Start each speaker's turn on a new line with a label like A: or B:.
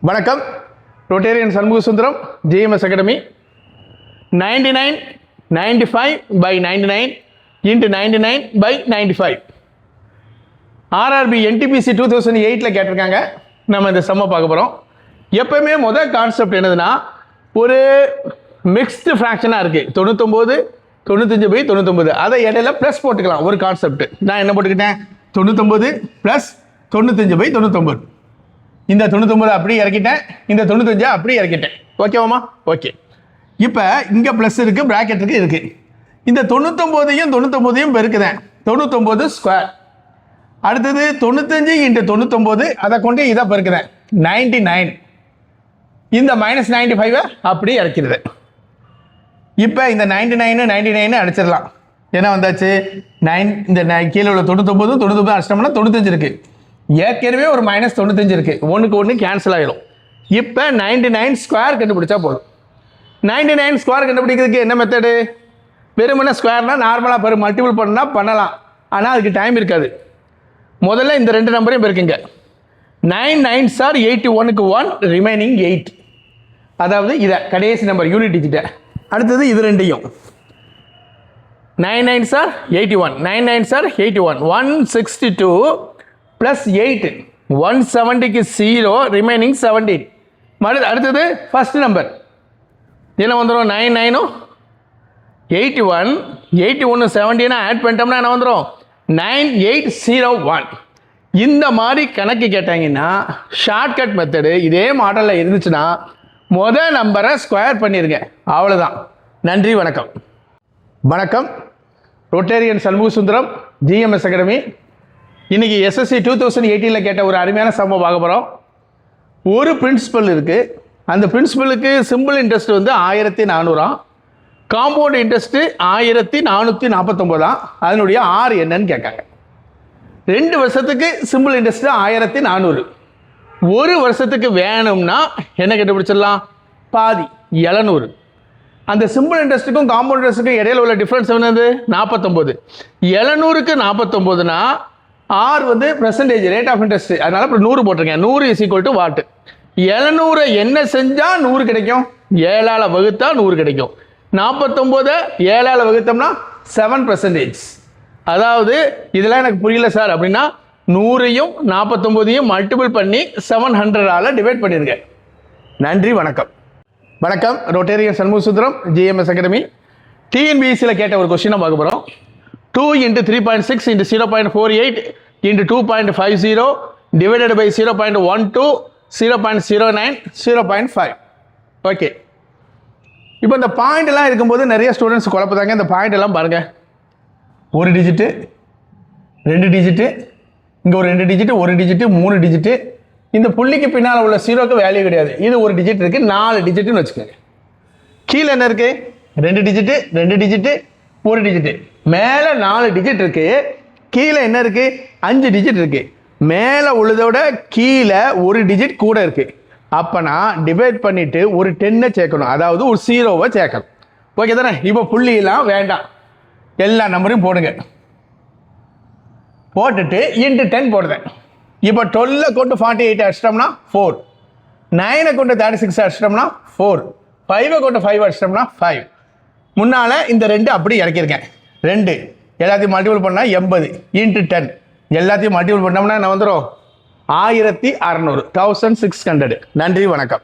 A: வணக்கம். Rotarian Shanmuga Sundaram, GMS academy. 99 95 by 99 into 99 by 95. RRB NTPC 2008 கேட்டிருக்காங்க. நம்ம இந்த சம்மை பார்க்க போகிறோம். எப்பவுமே முதல் கான்செப்ட் என்னதுன்னா, ஒரு மிக்ஸ்டு ஃப்ராக்ஷனாக இருக்குது, 99 95 by 99. அதை இடையில ப்ளஸ் போட்டுக்கலாம். ஒரு கான்செப்ட் நான் என்ன போட்டுக்கிட்டேன், 99 + 95 by 99. இந்த 99 அப்படியே இறக்கிட்டேன், இந்த 95 அப்படியே இறக்கிட்டேன். ஓகேவாமா? ஓகே. இப்போ இங்கே ப்ளஸ் இருக்குது, ப்ராக்கெட் இருக்குது. இந்த 99ஐயும் 99ஐயும் பெருக்குதேன், 99 ஸ்கொயர். அடுத்தது 95 × 99, அதை கொண்டு இதை பெருக்குதேன், 99. இந்த -95 அப்படியே இறக்கிறது. இப்போ இந்த 99 அடிச்சிடலாம். ஏன்னா வந்தாச்சு 9, இந்த கீழே உள்ள 99 அடிச்சிட்டோம்னா 95 இருக்குது. ஏற்கனவே ஒரு -95 இருக்குது, ஒன்றுக்கு ஒன்று கேன்சல் ஆகிடும். இப்போ 99 ஸ்கொயர் கண்டுபிடிச்சா போதும். 99 ஸ்கொயர் கண்டுபிடிக்கிறதுக்கு என்ன மெத்தடு? வெறுமனே ஸ்கொயர்னால் நார்மலாக மல்டிபிள் பண்ணால் பண்ணலாம், ஆனால் அதுக்கு டைம் இருக்காது. முதல்ல இந்த ரெண்டு நம்பரையும் பெருக்குங்க. 9 9s are 81க்கு 1 ரிமைனிங் 8. அதாவது இதை கடைசி நம்பர் யூனிட் டிஜிட்டை. அடுத்தது இது ரெண்டையும் 9 9s are 81, 9 9s are 81, 162 + 8, 170க்கு 0 remaining 17. அடுத்தது ஃபர்ஸ்ட் நம்பர் என்ன வந்துடும், 9 9 81, 81 17 ஆட் பண்ணிட்டோம்னா என்ன வந்துடும், 9801. இந்த மாதிரி கணக்கு கேட்டாங்கன்னா ஷார்ட்கட் மெத்தடு இதே மாடலில் இருந்துச்சுன்னா முதல் நம்பரை ஸ்கொயர் பண்ணிடுங்க, அவ்வளோதான். நன்றி, வணக்கம். வணக்கம். Rotarian Shanmuga Sundaram, GMS academy. இன்றைக்கி எஸ்எஸ்சி 2018 கேட்ட ஒரு அருமையான சம்பவம் பார்க்க போகிறோம். ஒரு பிரின்சிபல் இருக்குது, அந்த பிரின்சிபலுக்கு சிம்பிள் இன்ட்ரெஸ்ட் வந்து 1400, காம்பவுண்ட் இன்ட்ரெஸ்ட்டு 1449. அதனுடைய ஆர் என்னன்னு கேட்காங்க. 2 வருஷத்துக்கு சிம்பிள் இன்ட்ரெஸ்ட்டு 1400. ஒரு வருஷத்துக்கு வேணும்னா என்ன கண்டுபிடிச்சிடலாம், பாதி 700. அந்த சிம்பிள் இன்ட்ரெஸ்ட்டுக்கும் காம்பவுண்ட் இன்ட்ரெஸ்ட்டுக்கும் இடையில உள்ள டிஃப்ரென்ஸ் என்னது, 49. 700க்கு 49னா ஆர் வந்து பெர்சன்டேஜ் ரேட் ஆஃப் இன்ட்ரெஸ்ட், அதனால இப்போ 100 போட்டிருக்கேன். 100 = வாட். 700 என்ன செஞ்சால் 100 கிடைக்கும், 7ஆல் வகுத்தா 100 கிடைக்கும். 49 7ஆல் வகுத்தோம்னா 7%. அதாவது இதெல்லாம் எனக்கு புரியல சார் அப்படின்னா 100ஐயும் 49ஐயும் மல்டிபிள் பண்ணி 700ஆல் டிவைட் பண்ணிருங்க. நன்றி, வணக்கம். வணக்கம். Rotarian Shanmuga Sundaram, GMS academy. டிஎன்பிஎஸ்சியில் கேட்ட ஒரு கொஸ்டினை பார்க்க போகிறோம். 2 × 3.6 × 0.48 × 2.50 divided by 0.12 0.09 0.5. ஓகே. இப்போ இந்த பாயிண்ட் எல்லாம் இருக்கும்போது நிறைய ஸ்டூடெண்ட்ஸ் குழப்பதாங்க. இந்த பாயிண்ட் எல்லாம் பாருங்கள், ஒரு டிஜிட்டு, 2 டிஜிட்டு, இங்கே ஒரு 2 டிஜிட்டு, 1 டிஜிட்டு, 3 டிஜிட்டு. இந்த புள்ளிக்கு பின்னால் உள்ள 0க்கு வேல்யூ கிடையாது. இது ஒரு டிஜிட் இருக்குது, 4 டிஜிட்டுன்னு வச்சுக்கோங்க. கீழே என்ன இருக்குது, 2 டிஜிட்டு, 2 டிஜிட்டு, 1 டிஜிட்டு. மேலே 4 டிஜிட் இருக்குது, கீழே என்ன இருக்குது, 5 டிஜிட் இருக்குது. மேலே உள்ளதோட கீழே ஒரு டிஜிட் கூட இருக்குது. அப்போனா டிவைட் பண்ணிவிட்டு ஒரு 10 சேர்க்கணும், அதாவது ஒரு 0 சேர்க்கணும். ஓகே தானே? இப்போ புள்ளியெல்லாம் வேண்டாம், எல்லா நம்பரையும் போடுங்க. போட்டுட்டு × 10 போடுறேன். இப்போ 12 கொண்டு 48 அடிச்சிட்டோம்னா 4, 9 கொண்டு 36 அடிச்சிட்டோம்னா 4, 5 கொண்டு 5 அடிச்சிட்டோம்னா 5. முன்னால் இந்த 2 அப்படி இறக்கியிருக்கேன். 2 எல்லாத்தையும் மல்டிபிள் பண்ணால் 80 × 10. எல்லாத்தையும் மல்டிபிள் பண்ணோம்னா என்ன வந்துடும், 1600, 1600. நன்றி, வணக்கம்.